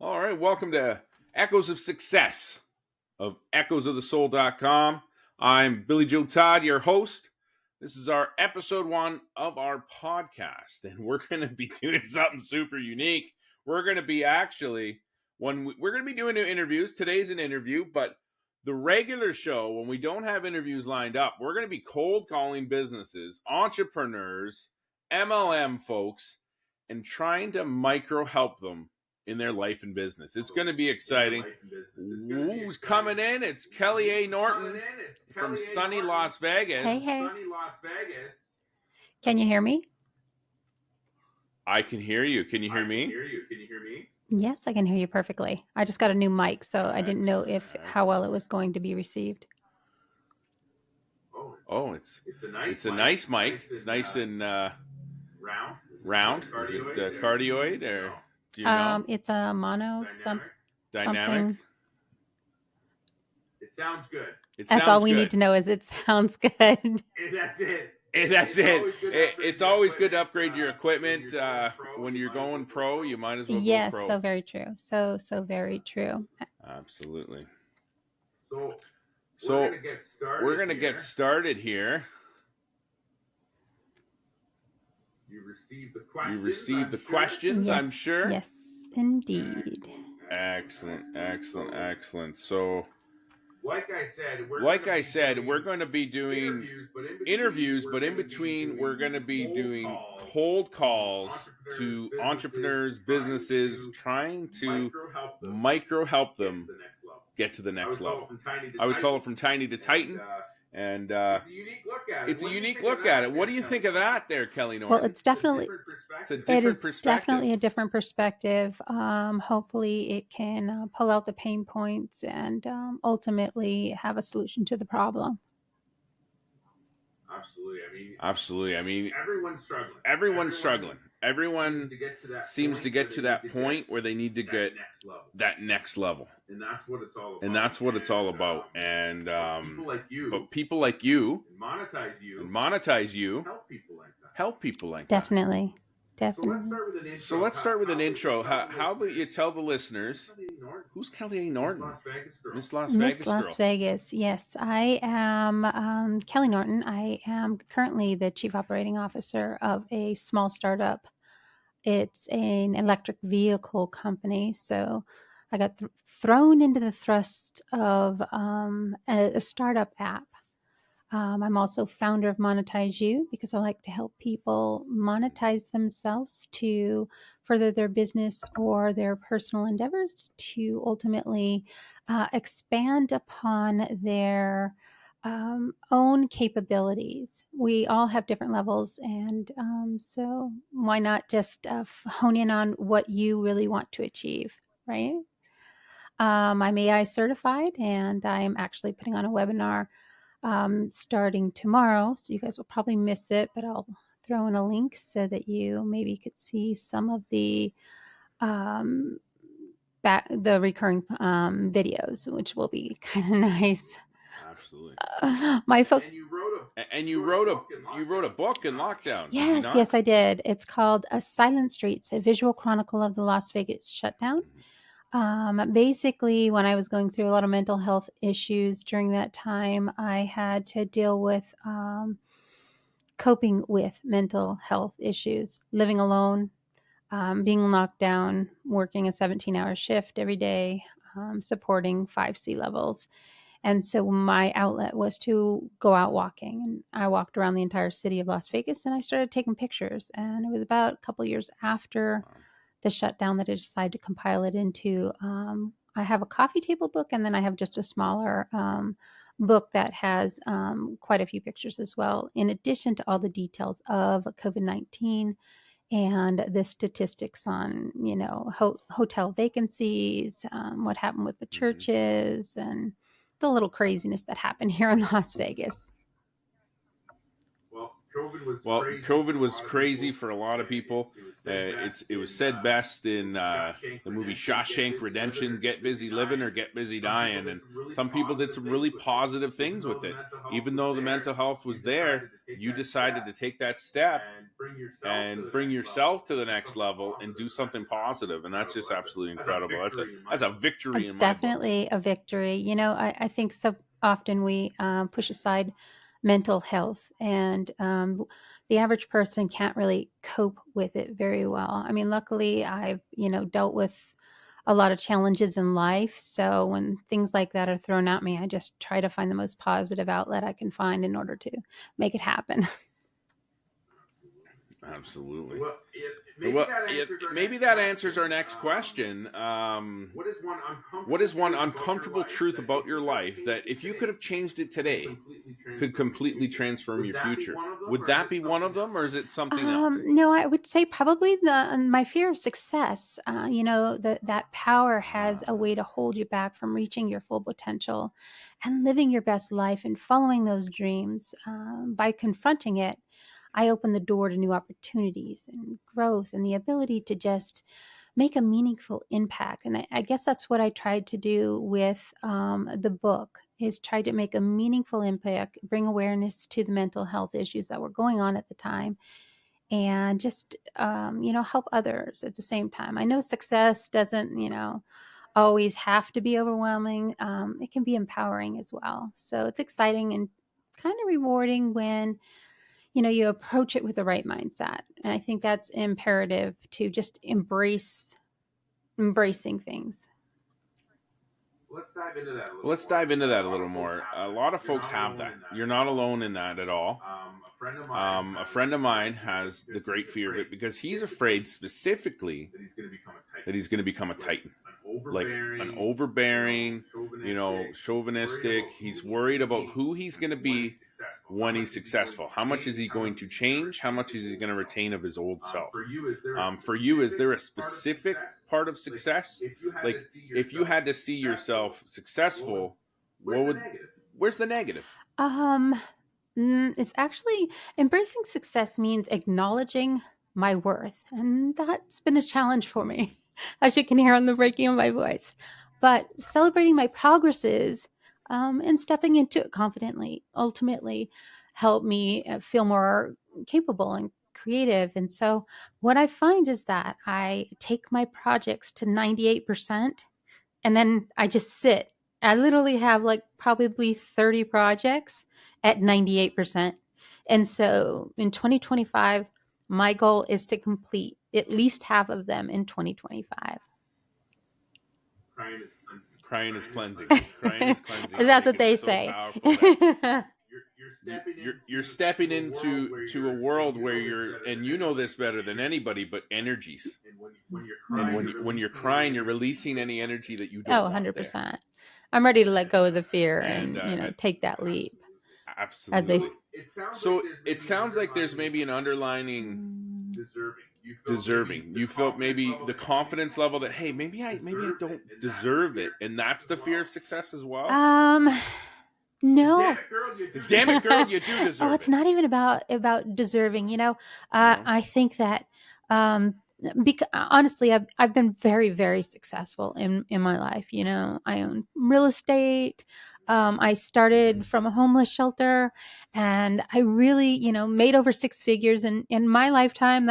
All right, welcome to Echoes of Success of echoesofthesoul.com. I'm Billy-Joe Todd, your host. This is our episode 1 of our podcast, and we're going to be doing something super unique. We're going to be doing new interviews. Today's an interview, but the regular show, when we don't have interviews lined up, we're going to be cold calling businesses, entrepreneurs, MLM folks, and trying to micro help them in their life and business. It's going to be exciting. Who's coming in? It's Kelly A. Norton from sunny Las Vegas. Hey. Can you hear me? I can hear you. Can you hear me? Yes, I can hear you perfectly. I just got a new mic, so I didn't know how well it was going to be received. Oh, it's a nice mic. It's nice and round. Is it cardioid or do you know? It's a mono Dynamic. something. It sounds good. That's all we need to know is it sounds good. And that's it. It's always good to upgrade your equipment. When you're going pro, you might as well go pro. Yes, so very true. So very true. Absolutely. So we're gonna get started here. You received the questions, Yes, I'm sure. Yes, indeed. Excellent. So, like I said, we're going to be doing interviews, but in between, we're going to be doing cold calls to entrepreneurs, businesses, trying to micro help them get to the next level. I was called from tiny to titan, and it's a unique look at it. What do you think of that there, Kelly Norton? Well, it's definitely definitely a different perspective. Hopefully it can pull out the pain points and ultimately have a solution to the problem. Absolutely. I mean, everyone's struggling. Everyone seems to get to that point where they need to get that next level. And that's what it's all about. And people like you, and monetize you, help people like that. Definitely. So let's start with an intro. How about you tell the listeners who's Kelly A. Norton? Miss Las Vegas. Yes, I am Kelly Norton. I am currently the Chief Operating Officer of a small startup. It's an electric vehicle company. So I got thrown into the thrust of a startup app. I'm also founder of Monetize You because I like to help people monetize themselves to further their business or their personal endeavors to ultimately expand upon their own capabilities. We all have different levels, and so why not just hone in on what you really want to achieve, right? I'm AI certified, and I am actually putting on a webinar starting tomorrow. So you guys will probably miss it, but I'll throw in a link so that you maybe could see some of the recurring videos, which will be kind of nice. Absolutely. And you wrote a book in lockdown. Yes, I did. It's called Silent Streets: A Visual Chronicle of the Las Vegas Shutdown. Basically, when I was going through a lot of mental health issues during that time, I had to deal with coping with mental health issues, living alone, being locked down, working a 17-hour shift every day, supporting 5 sea levels. And so my outlet was to go out walking. And I walked around the entire city of Las Vegas and I started taking pictures. And it was about a couple years after the shutdown that I decided to compile it into. I have a coffee table book, and then I have just a smaller book that has quite a few pictures as well, in addition to all the details of COVID-19 and the statistics on, hotel vacancies, what happened with the churches, and the little craziness that happened here in Las Vegas. Well, COVID was crazy for a lot of people. It was said best in the movie Shawshank Redemption: "Get busy living or get busy dying." And some people did some really positive things with it. Even though the mental health was there, you decided to take that step and bring yourself to the next level and do something positive, and that's just absolutely incredible. That's a victory in my books. Definitely a victory. You know, I think so often we push aside mental health, and the average person can't really cope with it very well. I mean, luckily, I've dealt with a lot of challenges in life, so when things like that are thrown at me, I just try to find the most positive outlet I can find in order to make it happen. Absolutely. Well, maybe that answers our next question. What is one uncomfortable truth about your life that, if you could have changed it today, could completely transform your future? Would that be one of them, or is it something else? No, I would say probably my fear of success. That power has a way to hold you back from reaching your full potential and living your best life and following those dreams. By confronting it, I open the door to new opportunities and growth and the ability to just make a meaningful impact. And I guess that's what I tried to do with the book, is try to make a meaningful impact, bring awareness to the mental health issues that were going on at the time, and just help others at the same time. I know success doesn't always have to be overwhelming. It can be empowering as well. So it's exciting and kind of rewarding when you approach it with the right mindset. And I think that's imperative, to just embracing things. Let's dive into that a little more. A lot of folks have that. You're not alone in that at all. A friend of mine has the great fear of it because he's afraid specifically that he's going to become a titan, like an overbearing, chauvinistic. He's worried about who he's going to be when he's successful. How much is he going to change? How much is he going to retain of his old self? For you, is there a specific part of success? Like, if you had to see yourself successful, where's the negative? It's actually, embracing success means acknowledging my worth, and that's been a challenge for me, as you can hear on the breaking of my voice. But celebrating my progresses and stepping into it confidently ultimately help me feel more capable and creative. And so what I find is that I take my projects to 98%, and then I just sit. I literally have like probably 30 projects at 98%. And so in 2025, my goal is to complete at least half of them in 2025. Crying is cleansing. Crying is cleansing. That's what they say. You're stepping into a world where you're, and you know this better than anybody, but energies. And when you're crying, you're releasing any energy that you don't. 100%. I'm ready to let go of the fear and take that leap. Absolutely. So it sounds like there's maybe an underlining deserving. You felt maybe the confidence level that, hey, maybe I don't deserve it, and that's the fear of success as well. No. Damn it, girl, you do deserve it. It's not even about deserving. No. I think that because honestly, I've been very, very successful in my life. I own real estate. I started from a homeless shelter, and I really, made over 6 figures in my lifetime.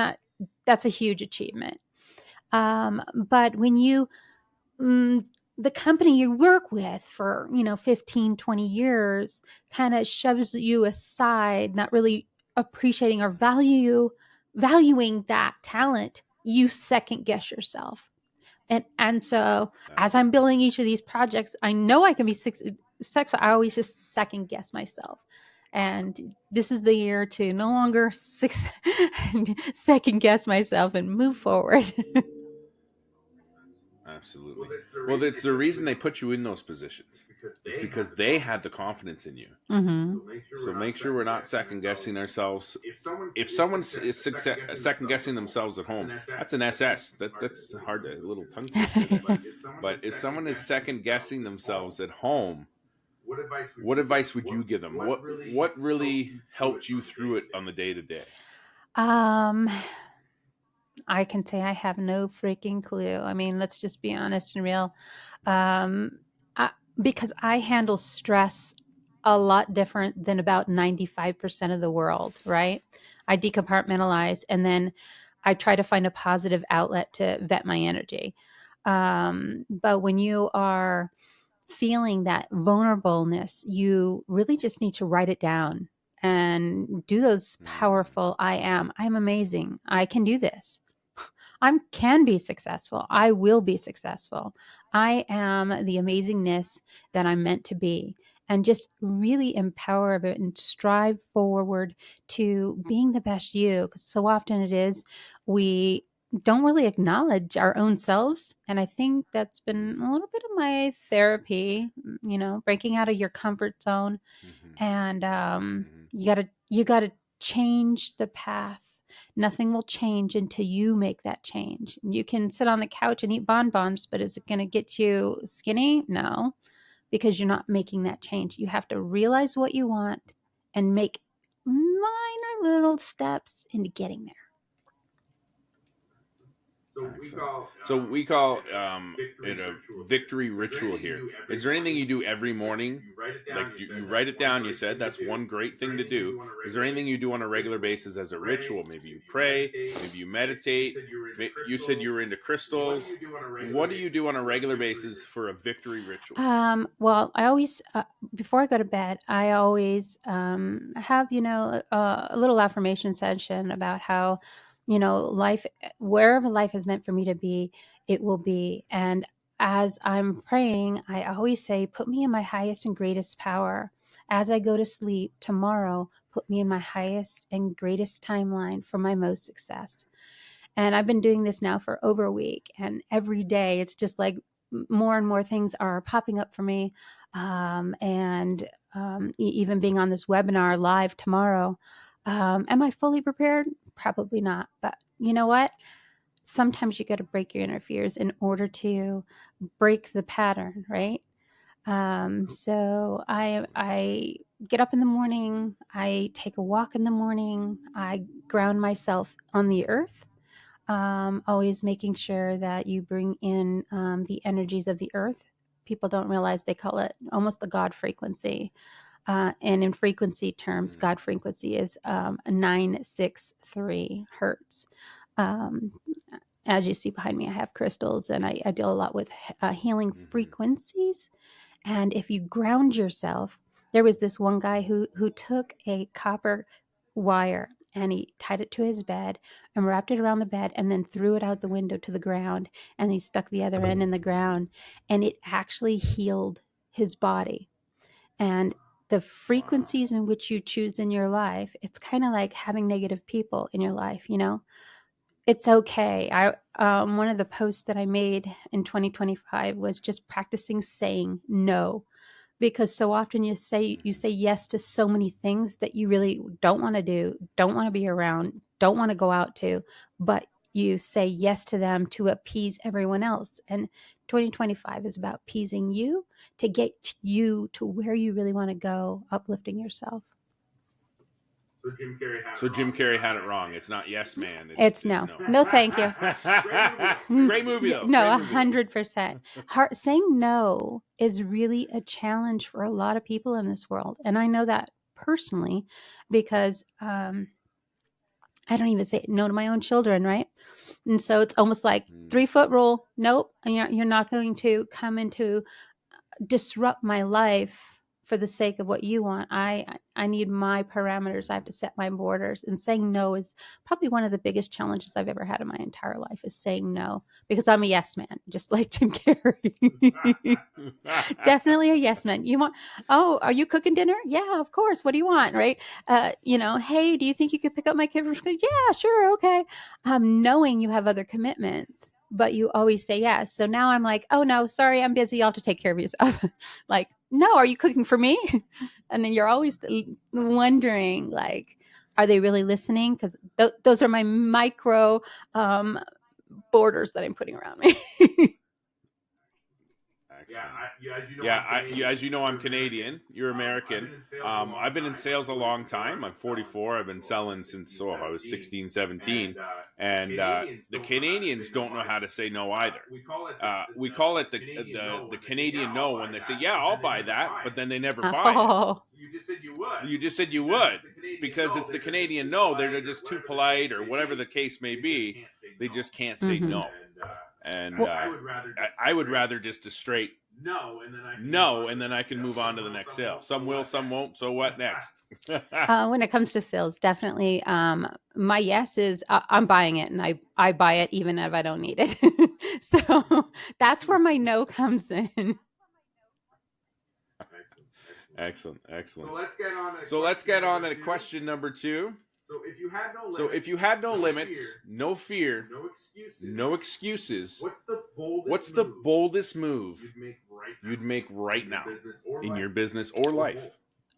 That's a huge achievement. But when you the company you work with for 15, 20 years kind of shoves you aside, not really appreciating or valuing that talent, you second guess yourself. And so as I'm building each of these projects, I know I can be successful. I always just second guess myself. And this is the year to no longer second guess myself and move forward. Absolutely. Well, it's the reason they put you in those positions. It's because they had the confidence in you. Mm-hmm. So make sure we're not second guessing ourselves. If someone's second guessing themselves at home, that's an SS. That's hard, a little tongue twister. But if someone is second guessing themselves at home, what advice would you give them? What really helped you through it on the day-to-day? I can say I have no freaking clue. I mean, let's just be honest and real. Um, because I handle stress a lot different than about 95% of the world, right? I decompartmentalize and then I try to find a positive outlet to vet my energy. But when you are feeling that vulnerableness, you really just need to write it down and do those powerful I'm amazing. I can do this. I can be successful. I will be successful. I am the amazingness that I'm meant to be. And just really empower it and strive forward to being the best you. Because so often it is, we don't really acknowledge our own selves. And I think that's been a little bit of my therapy, breaking out of your comfort zone. And you gotta change the path. Nothing will change until you make that change. You can sit on the couch and eat bonbons, but is it going to get you skinny? No, because you're not making that change. You have to realize what you want and make minor little steps into getting there. So we call it a victory ritual here. Is there anything you do every morning? Like you write it down, you said that's one great thing to do. Is there anything you do on a regular basis as a ritual? Maybe you pray, maybe you meditate. You said you were into crystals. What do you do on a regular basis for a victory ritual? Well, I always, before I go to bed, I always have, a little affirmation session about how, life, wherever life is meant for me to be, it will be. And as I'm praying, I always say, put me in my highest and greatest power. As I go to sleep tomorrow, put me in my highest and greatest timeline for my most success. And I've been doing this now for over a week. And every day it's just like more and more things are popping up for me. Even being on this webinar live tomorrow. Am I fully prepared? Probably not. But you know what? Sometimes you got to break your inner fears in order to break the pattern, right? So I get up in the morning. I take a walk in the morning. I ground myself on the earth. Always making sure that you bring in the energies of the earth. People don't realize they call it almost the God frequency. And in frequency terms, God frequency is 963 hertz. As you see behind me, I have crystals and I deal a lot with healing frequencies. And if you ground yourself, there was this one guy who took a copper wire and he tied it to his bed and wrapped it around the bed and then threw it out the window to the ground. And he stuck the other end in the ground and it actually healed his body. And the frequencies in which you choose in your life, it's kind of like having negative people in your life, It's okay. One of the posts that I made in 2025 was just practicing saying no, because so often you say yes to so many things that you really don't want to do, don't want to be around, don't want to go out to, but you say yes to them to appease everyone else. And 2025 is about appeasing you to get you to where you really want to go, uplifting yourself. So Jim Carrey had it wrong. It's not yes, man. It's no. No, thank you. Great movie, though. No, 100%. Saying no is really a challenge for a lot of people in this world. And I know that personally because I don't even say no to my own children, right? And so it's almost like 3-foot rule. Nope. You're not going to come into disrupt my life for the sake of what you want. I need my parameters. I have to set my borders. And saying no is probably one of the biggest challenges I've ever had in my entire life is saying no, because I'm a yes man, just like Jim Carrey. Definitely a yes man. Are you cooking dinner? Yeah, of course. What do you want? Right. Hey, do you think you could pick up my kid from school? Yeah, sure. Okay. Knowing you have other commitments, but you always say yes. So now I'm like, oh no, sorry, I'm busy. You'll have to take care of yourself. Like, no, are you cooking for me? And then you're always wondering, like, are they really listening? Because those are my micro borders that I'm putting around me. As you know, I'm Canadian. You're American. I've been in sales a long time. I'm 44. I've been selling since I was 16, 17. And the Canadians don't know how to say no either. We call it the Canadian no when they say, yeah, I'll buy that, but then they never buy it. You just said you would because it's the Canadian no. They're just too polite or whatever the case may be. They just can't say no. And I would rather just a straight no, and then I can move on to the next sale. Some will, some won't. So what next? When it comes to sales, definitely my yes is I'm buying it, and I buy it even if I don't need it. So that's where my no comes in. Excellent. So let's get on to question number 2. So if you had no limits, no fear, no excuses, what's the boldest move you'd make right now in your business or life?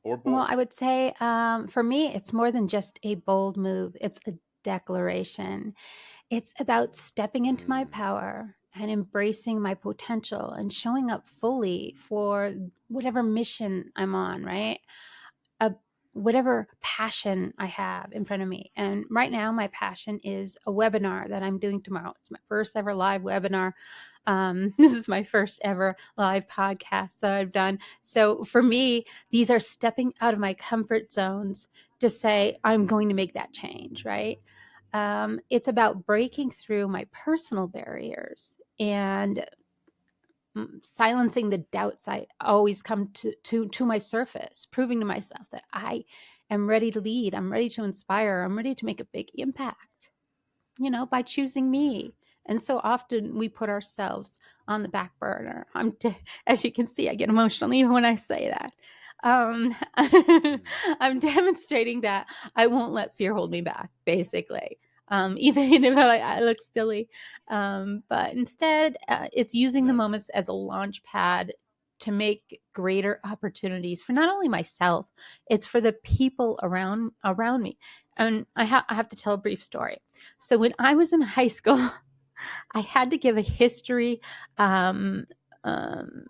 Or both? Well, I would say for me, it's more than just a bold move. It's a declaration. It's about stepping into my power and embracing my potential and showing up fully for whatever mission I'm on, right? Whatever passion I have in front of me. And right now, my passion is a webinar that I'm doing tomorrow. It's my first ever live webinar. This is my first ever live podcast that I've done. So for me, these are stepping out of my comfort zones to say, I'm going to make that change, right? It's about breaking through my personal barriers and silencing the doubts I always come to my surface, proving to myself that I am ready to lead, I'm ready to inspire, I'm ready to make a big impact, by choosing me. And so often we put ourselves on the back burner. As you can see, I get emotional even when I say that. I'm demonstrating that I won't let fear hold me back, basically. Even if I look silly. But instead, it's using the moments as a launch pad to make greater opportunities for not only myself, it's for the people around me. And I have to tell a brief story. So when I was in high school, I had to give a history. I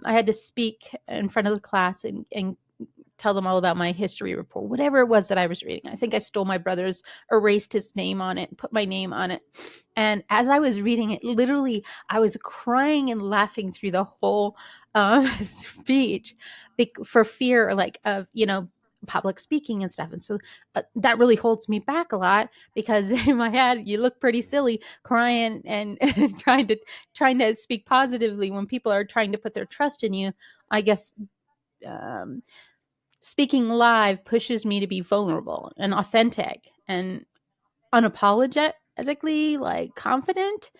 had to speak in front of the class and tell them all about my history report, whatever it was that I was reading. I think I stole my brother's, erased his name on it, and put my name on it. And as I was reading it, literally, I was crying and laughing through the whole speech for fear, of public speaking and stuff. And so that really holds me back a lot because in my head, you look pretty silly crying and trying to speak positively when people are trying to put their trust in you. I guess speaking live pushes me to be vulnerable and authentic and unapologetically confident.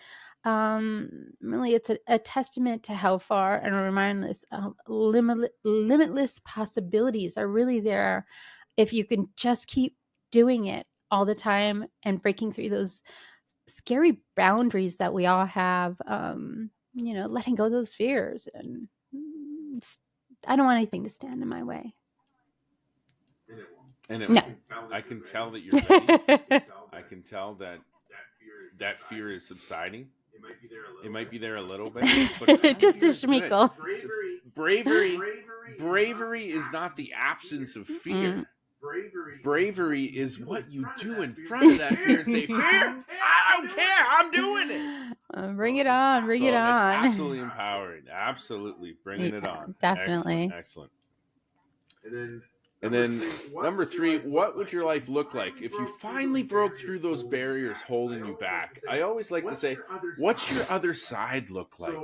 Really, it's a testament to how far and a reminder of limitless possibilities are really there if you can just keep doing it all the time and breaking through those scary boundaries that we all have. Letting go of those fears, and I don't want anything to stand in my way. No. I can tell that you're ready. I can tell that fear is subsiding. It might be there a little bit. But just a schmeckle. Bravery is not the absence of fear. Bravery is what you do in front of that fear and say, fear, I don't care, I'm doing it. Bring it on, bring it on. That's absolutely empowering. Absolutely bringing it on. Definitely. Excellent. And then number 3, what would your life look like if you finally broke through those barriers holding you back? I always like to say, what's your other side look like?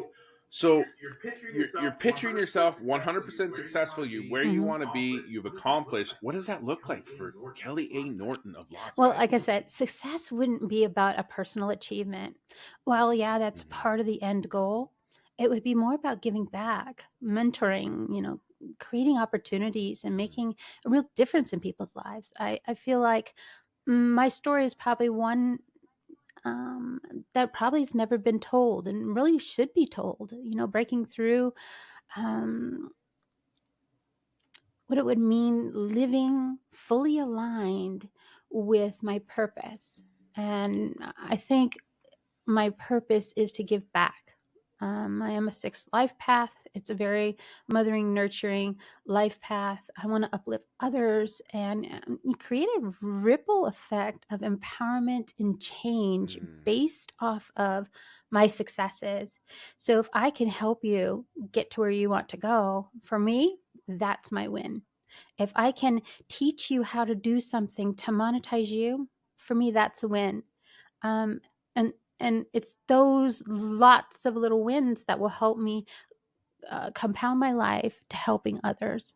So you're picturing yourself 100% successful. You're where you want to be. You've accomplished. What does that look like for Kelly A. Norton of Las Vegas? Well, like I said, success wouldn't be about a personal achievement. Well, yeah, that's part of the end goal. It would be more about giving back, mentoring, creating opportunities and making a real difference in people's lives. I feel like my story is probably one that probably has never been told and really should be told, breaking through what it would mean living fully aligned with my purpose. And I think my purpose is to give back. I am a 6th life path. It's a very mothering, nurturing life path. I want to uplift others and create a ripple effect of empowerment and change based off of my successes. So if I can help you get to where you want to go, for me, that's my win. If I can teach you how to do something to monetize you, for me, that's a win. Um, and and it's those lots of little wins that will help me compound my life to helping others.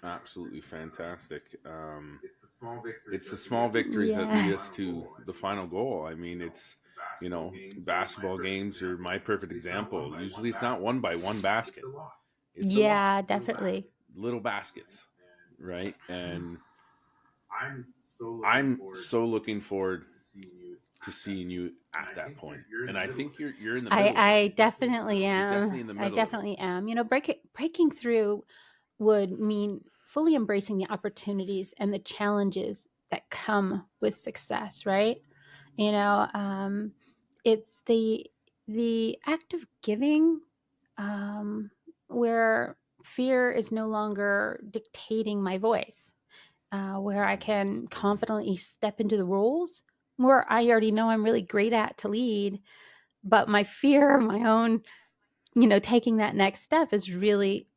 Absolutely fantastic. It's the small victories that lead us to the final goal. I mean, it's, basketball games are my perfect example. Usually it's not won by one basket. It's definitely. Little baskets, right? And I'm so looking forward to seeing you at that point. And I think you're in the middle. I definitely am. You're definitely in the middle. I definitely am. Breaking through would mean fully embracing the opportunities and the challenges that come with success, right? It's the act of giving, where fear is no longer dictating my voice, where I can confidently step into the roles where I already know I'm really great at to lead, but my fear, my own, taking that next step is really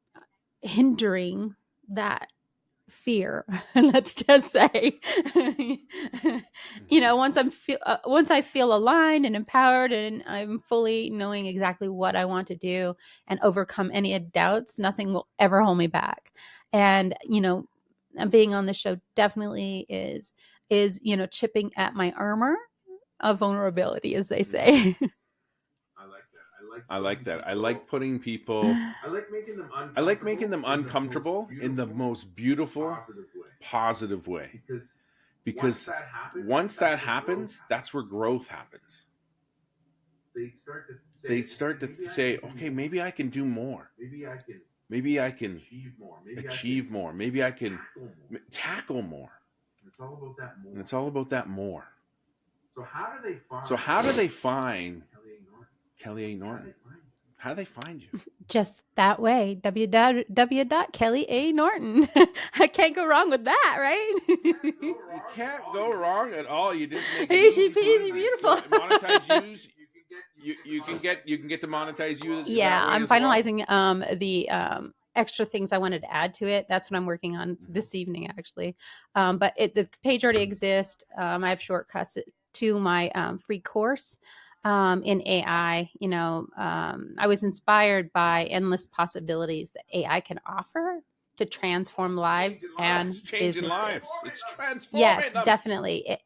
hindering that fear. Let's just say, once I feel aligned and empowered and I'm fully knowing exactly what I want to do and overcome any doubts, nothing will ever hold me back. And being on the show definitely is chipping at my armor of vulnerability, as they say. I like that. I like putting people. I like making them uncomfortable in the most beautiful, positive way. Because once that happens, that's where growth happens. They start to say, okay, maybe I can do more. Maybe I can achieve more. Maybe I can tackle more. And it's all about that more. So how do they find Kelly A. Norton? How do they find you? Just that way. www.kellya.norton. I can't go wrong with that, right? You can't go wrong at all. You just make it easy peasy, beautiful. So monetize use. You can get to monetize you. Yeah, I'm finalizing the extra things I wanted to add to it. That's what I'm working on this evening, actually. But the page already exists. I have shortcuts to my free course in AI. I was inspired by endless possibilities that AI can offer to transform lives and changing businesses. Lives. It's transforming Yes, them. definitely.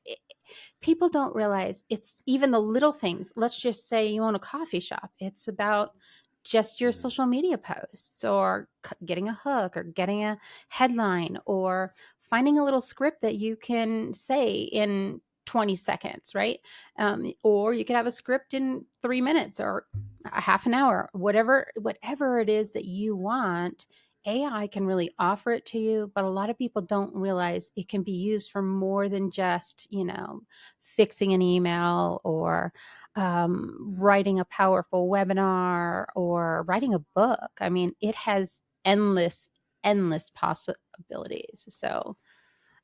People don't realize it's even the little things. Let's just say you own a coffee shop. It's about just your social media posts, or getting a hook, or getting a headline, or finding a little script that you can say in 20 seconds, right? Or you could have a script in 3 minutes or a half an hour, whatever it is that you want. AI can really offer it to you, but a lot of people don't realize it can be used for more than just, fixing an email, or writing a powerful webinar, or writing a book. I mean, it has endless possibilities. So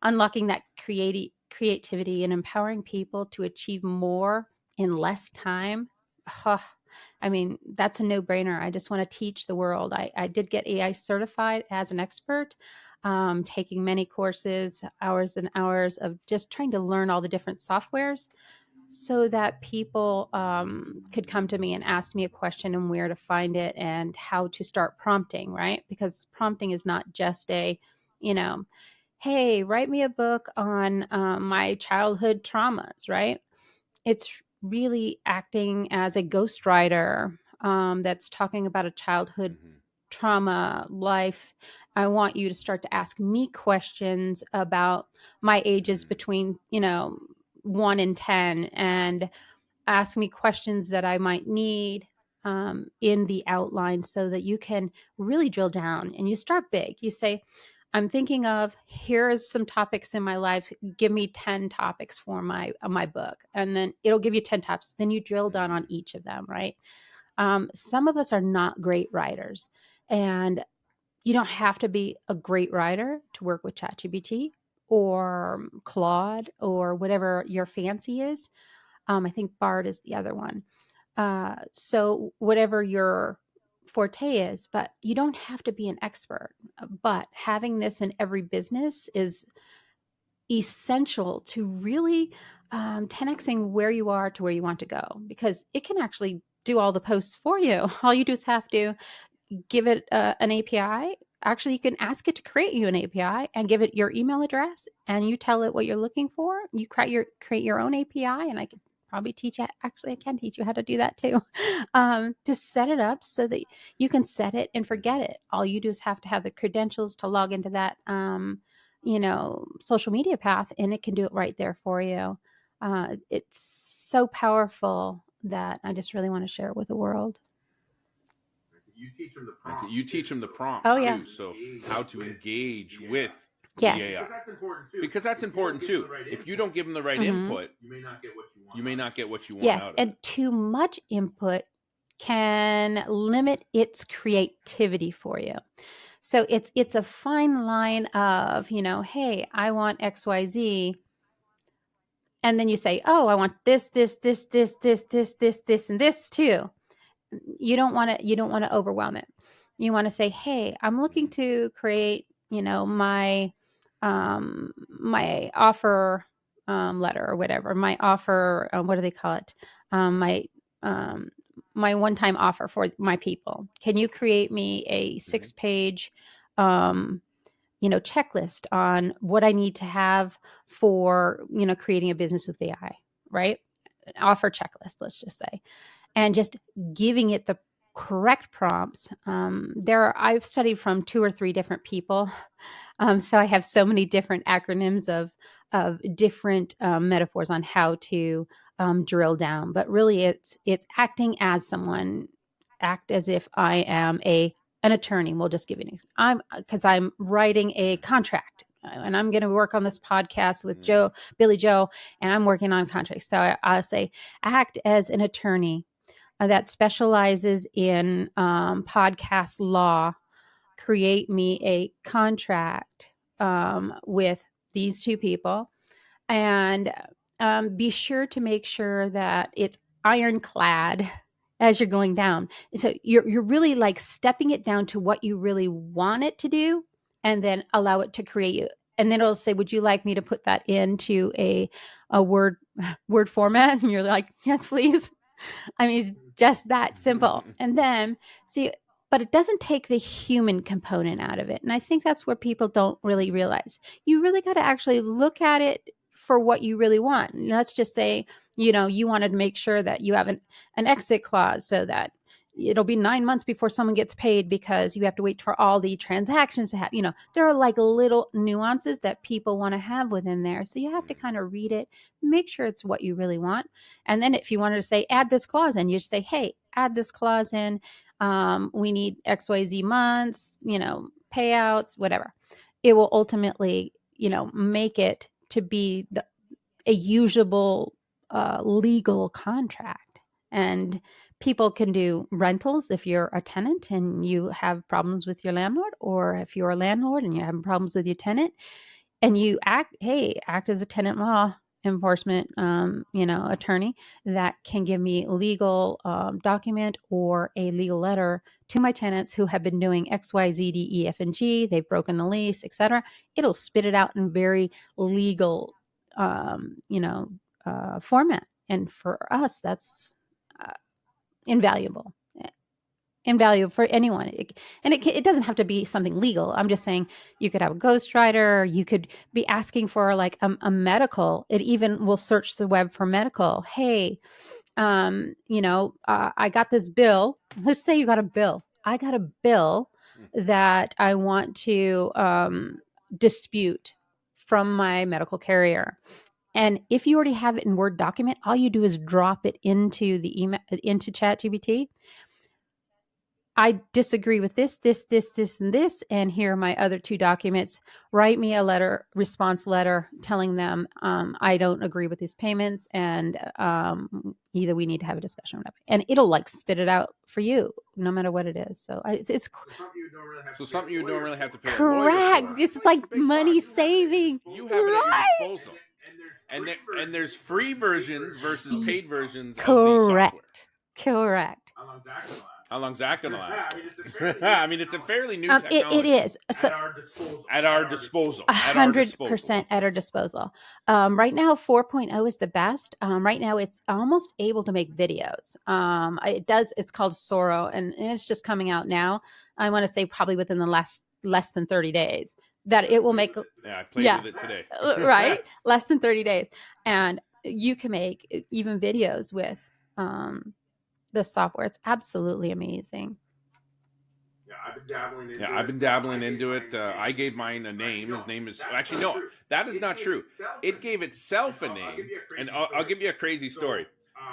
unlocking that creativity and empowering people to achieve more in less time. I mean, that's a no-brainer. I just want to teach the world. I did get AI certified as an expert, taking many courses, hours and hours of just trying to learn all the different softwares, so that people could come to me and ask me a question and where to find it and how to start prompting, right? Because prompting is not just hey, write me a book on my childhood traumas, right? It's really acting as a ghostwriter that's talking about a childhood trauma life. I want you to start to ask me questions about my ages between 1 and 10, and ask me questions that I might need in the outline, so that you can really drill down and you start big. You say, I'm thinking of, here's some topics in my life. Give me 10 topics for my book. And then it'll give you 10 topics. Then you drill down on each of them, right? Some of us are not great writers, and you don't have to be a great writer to work with ChatGPT or Claude or whatever your fancy is. I think Bard is the other one. So whatever your forte is, but you don't have to be an expert. But having this in every business is essential to really 10xing where you are to where you want to go, because it can actually do all the posts for you. All you do is have to give it an API. Actually, you can ask it to create you an API and give it your email address, and you tell it what you're looking for. You create your own API, and I can probably teach you. Actually, I can teach you how to do that too. To set it up so that you can set it and forget it. All you do is have to have the credentials to log into that, social media path, and it can do it right there for you. It's so powerful that I just really want to share it with the world. You teach them the prompts. Oh, yeah. Too. So how to engage with Yes. the AI. Because that's important too. If you don't give them the right input, you may not get what you want. Yes, out of and it. too much input can limit its creativity for you. So it's a fine line of, hey, I want XYZ. And then you say, oh, I want this, this, this, this, this, this, this, this, and this too. You don't want to overwhelm it. You want to say, hey, I'm looking to create, my my offer letter or whatever, my offer, what do they call it? My my one-time offer for my people. Can you create me a 6-page checklist on what I need to have for, creating a business with AI, right? An offer checklist, let's just say, and just giving it the correct prompts. I've studied from 2 or 3 different people. So I have so many different acronyms of different metaphors on how to drill down. But really, it's acting as someone. Act as if I am an attorney. We'll just give you because I'm writing a contract, and I'm going to work on this podcast with Billy-Joe, and I'm working on contracts. So I'll say, act as an attorney that specializes in podcast law. Create me a contract with these 2 people, and be sure to make sure that it's ironclad as you're going down. So you're really like stepping it down to what you really want it to do, and then allow it to create you. And then it'll say, would you like me to put that into a word format? And you're like, yes, please. I mean, it's just that simple. And then, but it doesn't take the human component out of it. And I think that's what people don't really realize. You really got to actually look at it for what you really want. And let's just say, you wanted to make sure that you have an exit clause so that it'll be 9 months before someone gets paid because you have to wait for all the transactions to happen. There are like little nuances that people want to have within there. So you have to kind of read it, make sure it's what you really want. And then if you wanted to say, add this clause in, you just say, hey, add this clause in. We need XYZ months, payouts, whatever. It will ultimately, make it to be a usable legal contract. And people can do rentals if you're a tenant and you have problems with your landlord, or if you're a landlord and you're having problems with your tenant, and you act as a tenant law enforcement attorney that can give me legal document or a legal letter to my tenants who have been doing X, Y, Z, D, E, F, and G. They've broken the lease, etc. It'll spit it out in very legal format. And for us, that's invaluable for anyone. It doesn't have to be something legal. I'm just saying you could have a ghostwriter. You could be asking for like a medical. It even will search the web for medical. Hey, I got this bill. Let's say you got a bill. I got a bill that I want to dispute from my medical carrier. And if you already have it in Word document, all you do is drop it into the email, into ChatGPT. I disagree with this, and this, and here are my other 2 documents. Write me a response letter telling them I don't agree with these payments, and either we need to have a discussion or whatever. And it'll like spit it out for you, no matter what it is. So it's something you don't really have to pay correct. a lawyer for. It's like money saving. You have it at your disposal. And there's free versions versus paid versions of the software. Correct. How long's that going to last? I mean, it's a fairly new technology. It is. So, at our disposal. 100% at our disposal. Right now, 4.0 is the best. Right now, it's almost able to make videos. It's called Soro, and it's just coming out now. I want to say probably within the less than 30 days that it will make. Yeah, I played with it today. Right? Less than 30 days. And you can make even videos with the software. It's absolutely amazing. I've been dabbling into it. I gave mine a name. His name is actually no, that is not true. It gave itself a name, and I'll give you a crazy story.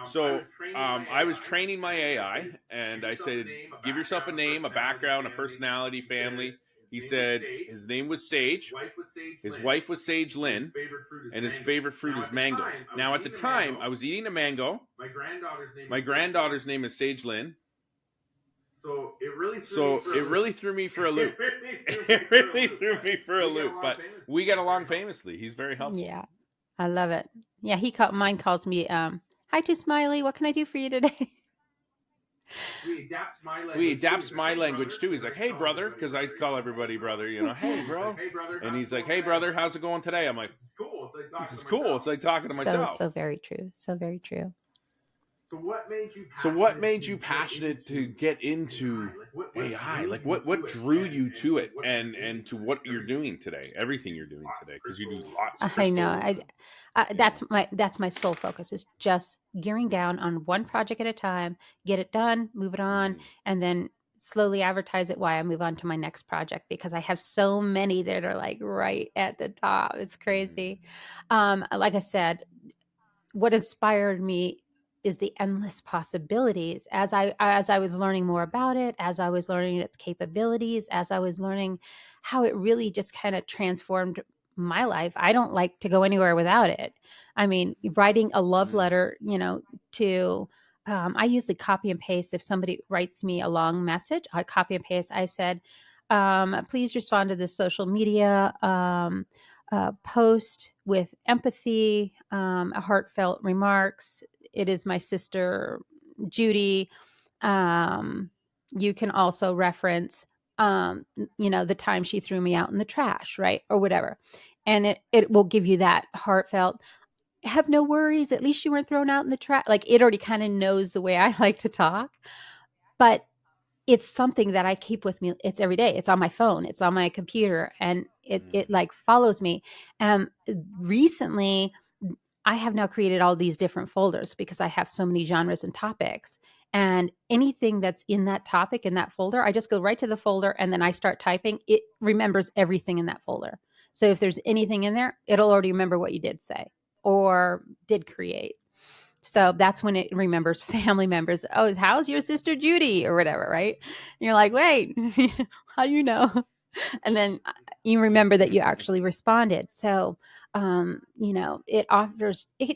So I was training my AI, and I said, "Give yourself a name, a background, a personality, family." He said his name was Sage, his wife was Sage Lynn, and his favorite fruit is mangoes. Now, at the time, I was eating a mango. My granddaughter's name is Sage Lynn. So it really threw me for a loop. It really threw me for a loop. But we get along famously. He's very helpful. Yeah, I love it. Yeah, mine calls me, "Hi, Too Smiley. What can I do for you today?" We adapts my language too. He's like, "Hey, brother," because I call everybody brother. "Hey, bro," and he's like, "Hey, brother, how's it going today?" I'm like, "This is cool. It's like talking to myself." So very true. So very true. So what made you passionate to get into AI? Like what drew you to it and to what you're doing today? Everything you're doing today, because you do lots of crystals. I know. That's my sole focus, is just gearing down on one project at a time, get it done, move it on, and then slowly advertise it while I move on to my next project, because I have so many that are like right at the top. It's crazy. Like I said, what inspired me is the endless possibilities. As I was learning more about it, as I was learning its capabilities, as I was learning how it really just kind of transformed my life. I don't like to go anywhere without it. I mean, writing a love letter, to I usually copy and paste. If somebody writes me a long message, I copy and paste. I said, please respond to this social media post with empathy, heartfelt remarks. It is my sister, Judy. You can also reference, the time she threw me out in the trash, right? Or whatever. And it will give you that heartfelt, have no worries. At least you weren't thrown out in the trash. Like, it already kind of knows the way I like to talk. But it's something that I keep with me. It's every day. It's on my phone. It's on my computer, and it like follows me. Recently, I have now created all these different folders because I have so many genres and topics. And anything that's in that topic, in that folder, I just go right to the folder and then I start typing. It remembers everything in that folder. So if there's anything in there, it'll already remember what you did say or did create. So that's when it remembers family members. "Oh, how's your sister Judy?" or whatever, right? And you're like, "Wait, how do you know?" And then you remember that you actually responded. So, it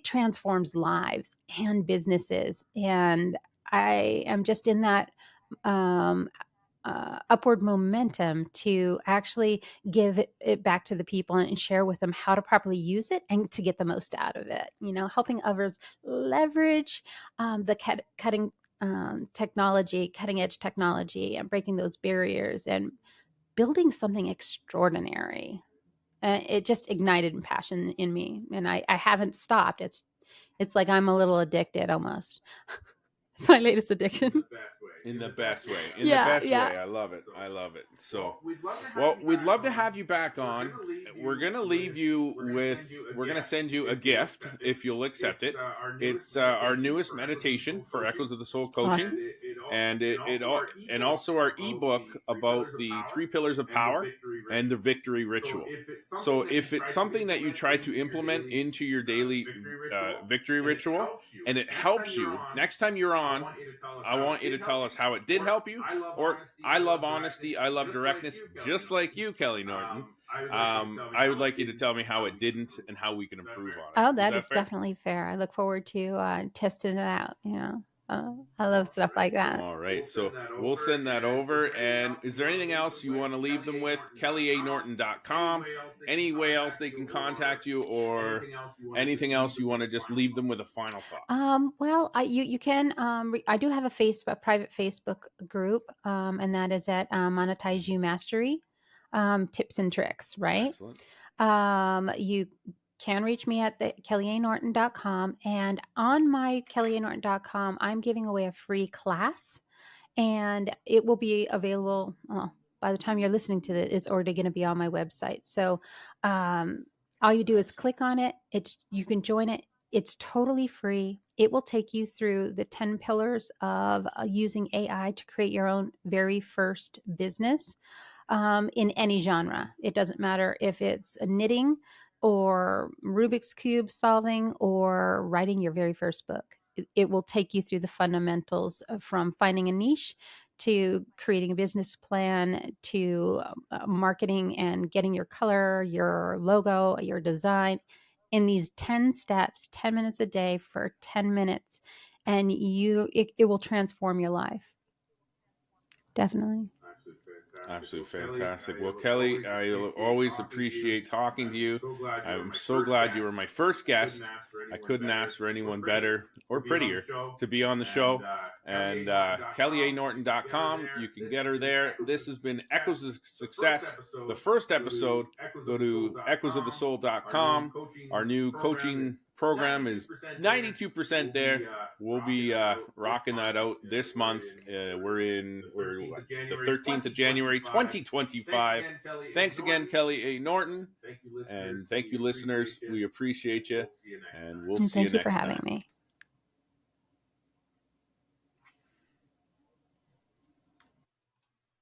transforms lives and businesses. And I am just in that upward momentum to actually give it back to the people and share with them how to properly use it and to get the most out of it. Helping others leverage the cutting edge technology, and breaking those barriers and building something extraordinary. It just ignited passion in me, and I haven't stopped. It's like I'm a little addicted almost. It's my latest addiction. In the best way. The best way. I love it. So, we'd love to have you back on. We're going to leave you with, we're going to send you a gift if you'll accept it. It's our newest meditation for Echoes of the Soul Coaching. Awesome. and also our ebook about the 3 pillars of power and the victory ritual. So if it's something that you try to implement into your daily victory ritual and it helps you, next time you're on, I want you to tell us how it did help you. Or I love honesty, I love directness, just like you, Kelly Norton. I would like you to tell me how it didn't and how we can improve on it. Oh, that is definitely fair. I look forward to testing it out. I love stuff like that. All right, so we'll send that over. And is there anything else you want to leave them with? KellyANorton.com. Any way else they can contact you, or anything else you want to just leave them with a final thought? Well, you can. I do have a private Facebook group, and that is at Monetize You Mastery, tips and tricks. Right. Excellent. You can reach me at the kellyanorton.com, and on my kellyanorton.com, I'm giving away a free class, and it will be available. By the time you're listening to it, it's already going to be on my website. So all you do is click on it. You can join it. It's totally free. It will take you through the 10 pillars of using AI to create your own very first business in any genre. It doesn't matter if it's knitting or Rubik's Cube solving or writing your very first book. It will take you through the fundamentals from finding a niche to creating a business plan to marketing and getting your color, your logo, your design in these 10 steps, 10 minutes a day for 10 minutes. And it will transform your life. Definitely. Absolutely fantastic. Well, Kelly, I always appreciate talking to you. I'm so glad you were my first guest. I couldn't ask for anyone better or prettier to be on the show. And KellyANorton.com, you can get her there. This has been Echoes of Success, the first episode. Go to echoesofthesoul.com. Our new coaching program is 92% there. We'll be rocking that out this month. We're the 13th of January, 2025. Thanks again, Kelly A. Norton. And thank you, listeners. We appreciate you. And we'll see you next time. Thank you for having me.